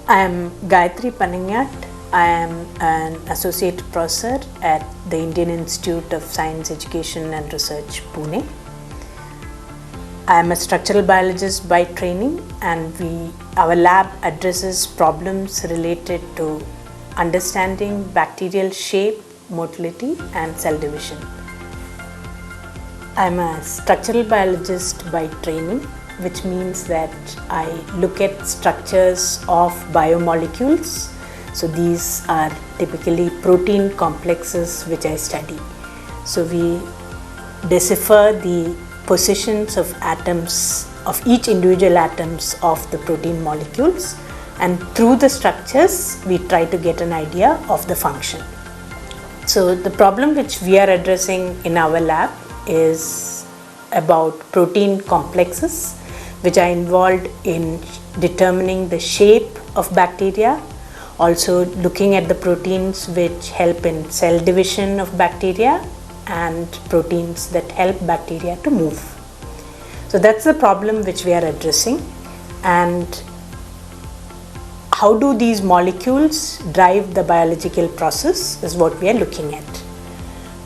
I am Gayathri Pananghat. I am an associate professor at the Indian Institute of Science, Education and Research, Pune. I am a structural biologist by training, and our lab addresses problems related to understanding bacterial shape, motility and cell division. I am a structural biologist by training, which means that I look at structures of biomolecules. So these are typically protein complexes which I study. So we decipher the positions of atoms, of each individual atoms of the protein molecules, and through the structures we try to get an idea of the function. So the problem which we are addressing in our lab is about protein complexes which are involved in determining the shape of bacteria, also looking at the proteins which help in cell division of bacteria and proteins that help bacteria to move. So that's the problem which we are addressing. And how do these molecules drive the biological process is what we are looking at.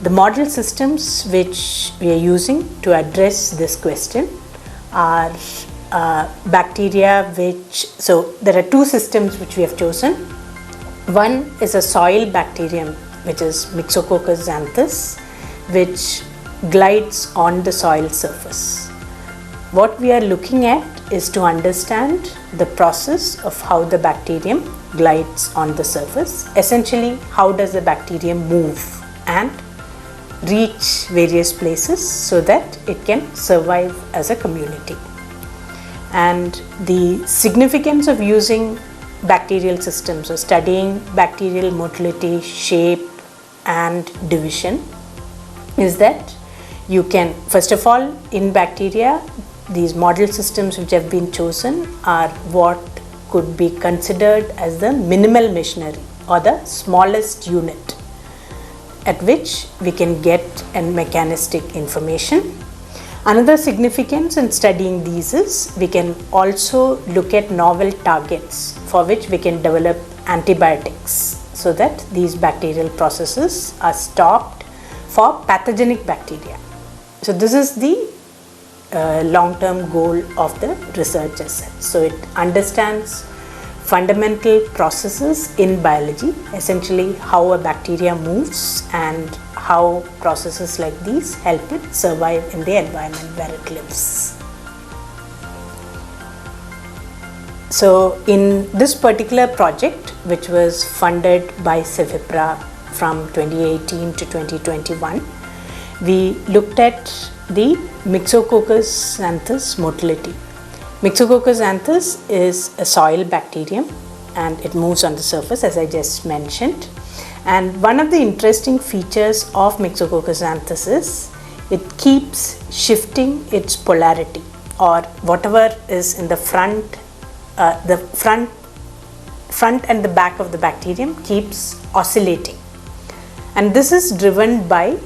The model systems which we are using to address this question are bacteria so there are two systems which we have chosen. One is a soil bacterium, which is Myxococcus xanthus, which glides on the soil surface. What we are looking at is to understand the process of how the bacterium glides on the surface. Essentially, how does the bacterium move and reach various places so that it can survive as a community. And the significance of using bacterial systems, or studying bacterial motility, shape and division, is that you can, first of all, in bacteria, these model systems which have been chosen are what could be considered as the minimal machinery, or the smallest unit at which we can get a mechanistic information. Another significance in studying these is we can also look at novel targets for which we can develop antibiotics so that these bacterial processes are stopped for pathogenic bacteria. So this is the long-term goal of the research as such. So it understands fundamental processes in biology, essentially how a bacteria moves and how processes like these help it survive in the environment where it lives. So in this particular project, which was funded by CEFIPRA from 2018 to 2021, we looked at the Myxococcus xanthus motility. Myxococcus xanthus is a soil bacterium and it moves on the surface, as I just mentioned. And one of the interesting features of Myxococcus xanthus is it keeps shifting its polarity, or whatever is in the front and the back of the bacterium keeps oscillating. And this is driven by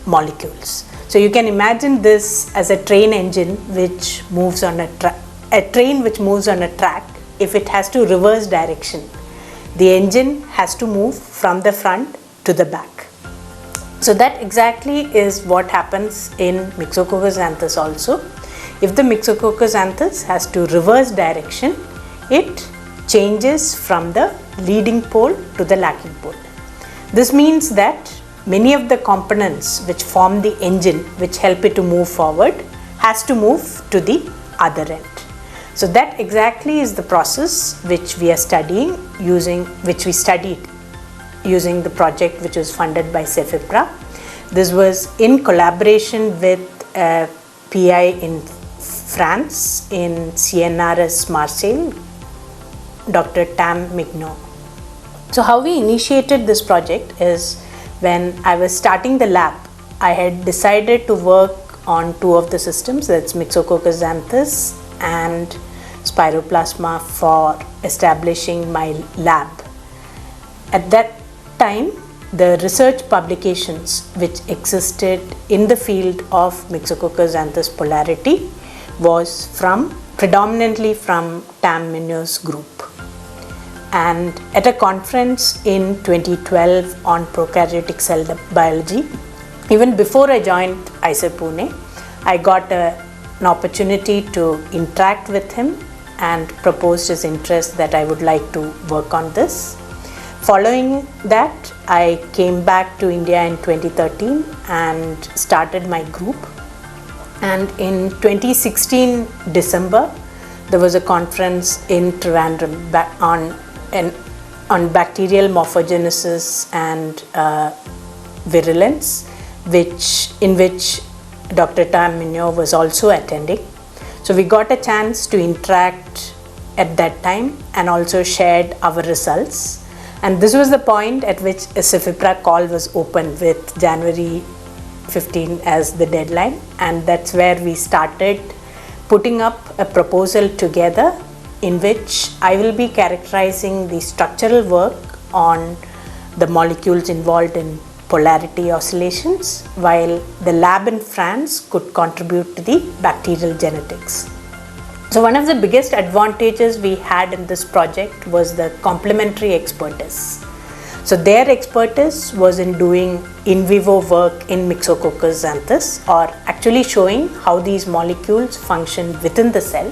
molecules. So you can imagine this as a train engine which moves on a train which moves on a track. If it has to reverse direction, the engine has to move from the front to the back. So that exactly is what happens in Myxococcus xanthus also. If the Myxococcus xanthus has to reverse direction, it changes from the leading pole to the lacking pole. This means that many of the components which form the engine, which help it to move forward, has to move to the other end. So that exactly is the process which we are studying using the project which was funded by CEFIPRA. This was in collaboration with a PI in France, in CNRS Marseille, Dr. Mignot. So how we initiated this project is, when I was starting the lab, I had decided to work on two of the systems, that's Myxococcus xanthus and Spiroplasma, for establishing my lab. At that time, the research publications which existed in the field of Myxococcus xanthus polarity was predominantly from Mignot's group. and at a conference in 2012 on prokaryotic cell biology, even before I joined IISER Pune, I got an opportunity to interact with him and proposed his interest that I would like to work on this. Following that, I came back to India in 2013 and started my group. And in 2016 December, there was a conference in Trivandrum on bacterial morphogenesis and virulence, in which Dr. Mignot was also attending. So we got a chance to interact at that time and also shared our results. And this was the point at which a CEFIPRA call was opened with January 15 as the deadline, and that's where we started putting up a proposal together in which I will be characterizing the structural work on the molecules involved in polarity oscillations, while the lab in France could contribute to the bacterial genetics. So one of the biggest advantages we had in this project was the complementary expertise. So their expertise was in doing in vivo work in Myxococcus xanthus, or actually showing how these molecules function within the cell,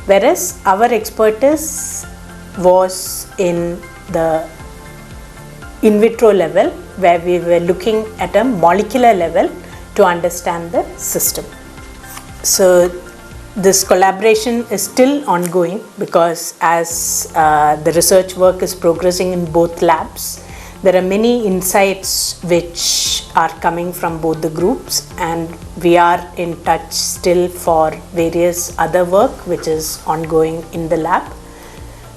whereas our expertise was in the in vitro level, where we were looking at a molecular level to understand the system. So this collaboration is still ongoing because as the research work is progressing in both labs, there are many insights which are coming from both the groups, and we are in touch still for various other work which is ongoing in the lab.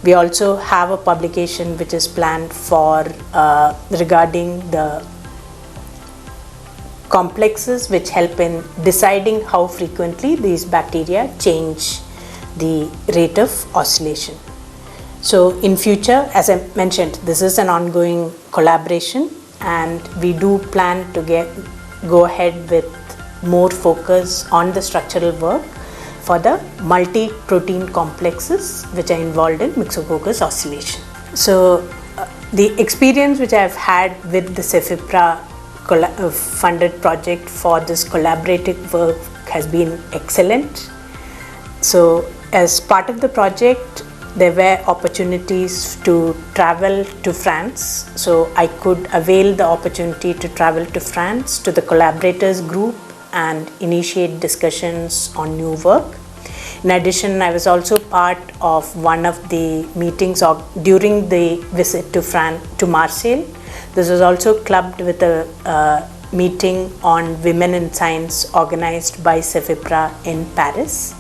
We also have a publication which is planned for regarding the complexes which help in deciding how frequently these bacteria change the rate of oscillation. So in future, as I mentioned, this is an ongoing collaboration, and we do plan to go ahead with more focus on the structural work for the multi-protein complexes which are involved in Myxococcus oscillation. So the experience which I have had with the CEFIPRA funded project for this collaborative work has been excellent. So as part of the project, there were opportunities to travel to France. So I could avail the opportunity to travel to France to the collaborators group and initiate discussions on new work. In addition, I was also part of one of the meetings during the visit to Marseille. This was also clubbed with a meeting on women in science organized by CEFIPRA in Paris.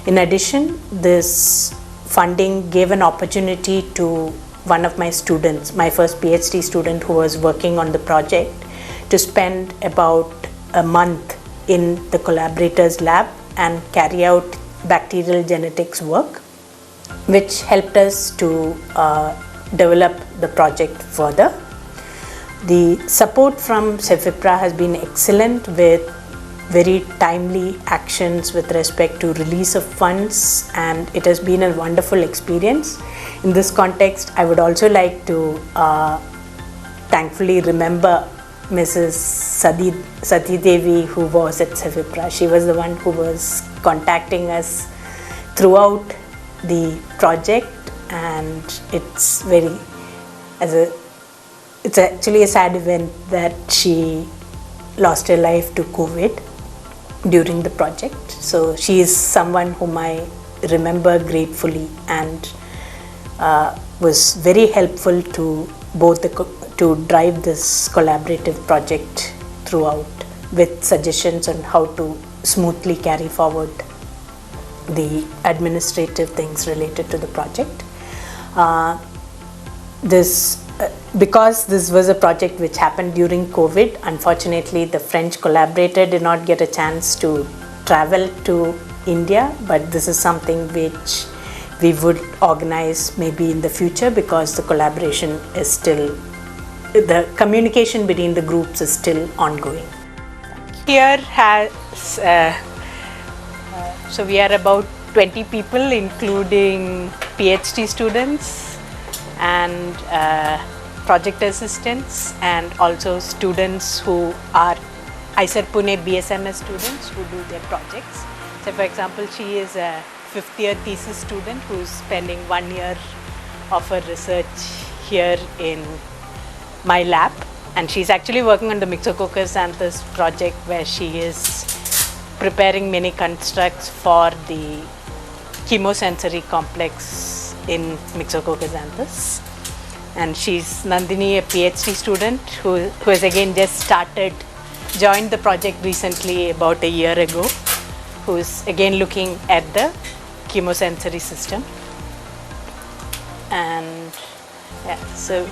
In addition, this funding gave an opportunity to one of my students, my first PhD student who was working on the project, to spend about a month in the collaborators lab and carry out bacterial genetics work, which helped us to develop the project further. The support from CEFIPRA has been excellent, with very timely actions with respect to release of funds, and it has been a wonderful experience. In this context, I would also like to thankfully remember Mrs. Sati Devi, who was at CEFIPRA. She was the one who was contacting us throughout the project, and it's actually a sad event that she lost her life to COVID during the project. So she is someone whom I remember gratefully, and was very helpful to both to drive this collaborative project throughout, with suggestions on how to smoothly carry forward the administrative things related to the project. Because this was a project which happened during COVID, unfortunately the French collaborator did not get a chance to travel to India, but this is something which we would organize maybe in the future, because the collaboration is still, the communication between the groups is still ongoing. Here has, so we are about 20 people, including PhD students, and project assistants, and also students who are IISER Pune BSMS students who do their projects. So for example, she is a 5th year thesis student who's spending 1 year of her research here in my lab, and she's actually working on the Myxococcus xanthus project, where she is preparing many constructs for the chemosensory complex in Myxococcus xanthus. And she's Nandini, a PhD student who has again just joined the project recently about a year ago, who is again looking at the chemosensory system. And yeah, so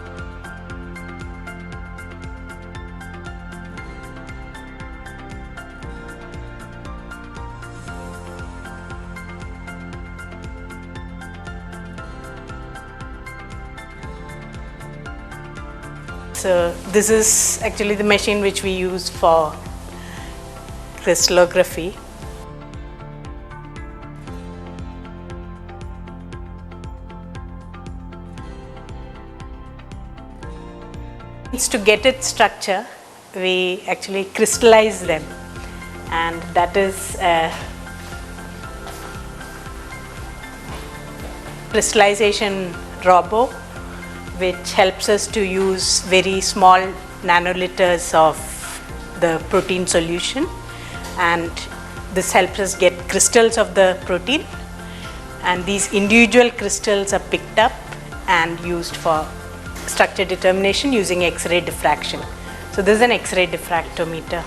this is actually the machine which we use for crystallography. To get its structure, we actually crystallize them, and that is a crystallization robo, which helps us to use very small nanoliters of the protein solution, and this helps us get crystals of the protein, and these individual crystals are picked up and used for structure determination using X-ray diffraction. So this is an X-ray diffractometer.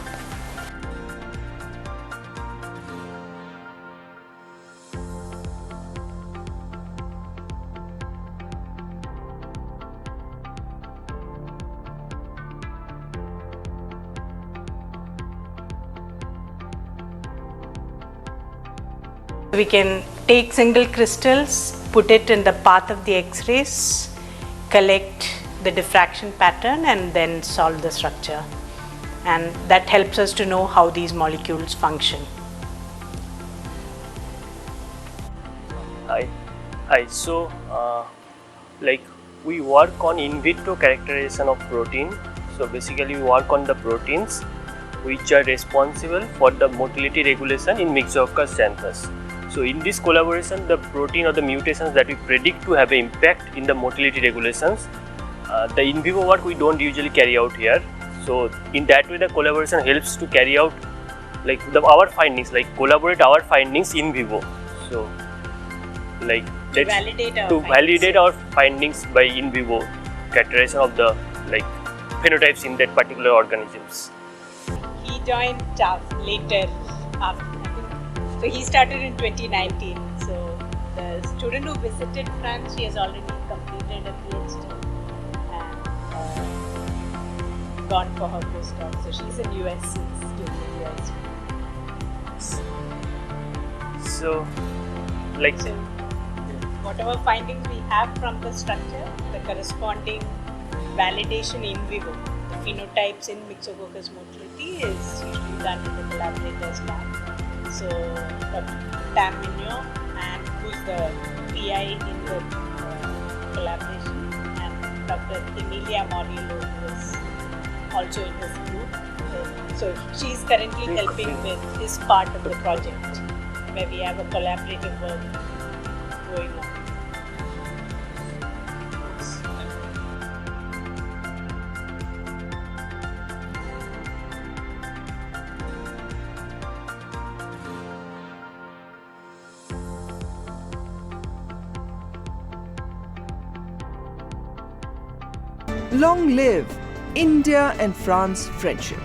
We can take single crystals, put it in the path of the X-rays, collect the diffraction pattern, and then solve the structure. And that helps us to know how these molecules function. Hi. So, we work on in vitro characterization of protein. So basically, we work on the proteins which are responsible for the motility regulation in Myxococcus xanthus. So in this collaboration, the protein or the mutations that we predict to have an impact in the motility regulations, the in vivo work we don't usually carry out here. So in that way, the collaboration helps to carry out our findings, collaborate our findings in vivo. So to validate our findings by in vivo characterization of the phenotypes in that particular organisms. He joined later after. So he started in 2019. So the student who visited France, she has already completed a PhD and gone for her postdoc. So she's in USC, still in USC. So whatever findings we have from the structure, the corresponding validation in vivo, the phenotypes in Myxococcus motility is usually done in the collaborators lab. So Dr. Mignot, and who's the PI in the collaboration, and Dr. Emilia Morillo, who is also in this group. So she's currently helping with this part of the project, where we have a collaborative work going on. Long live India and France friendship.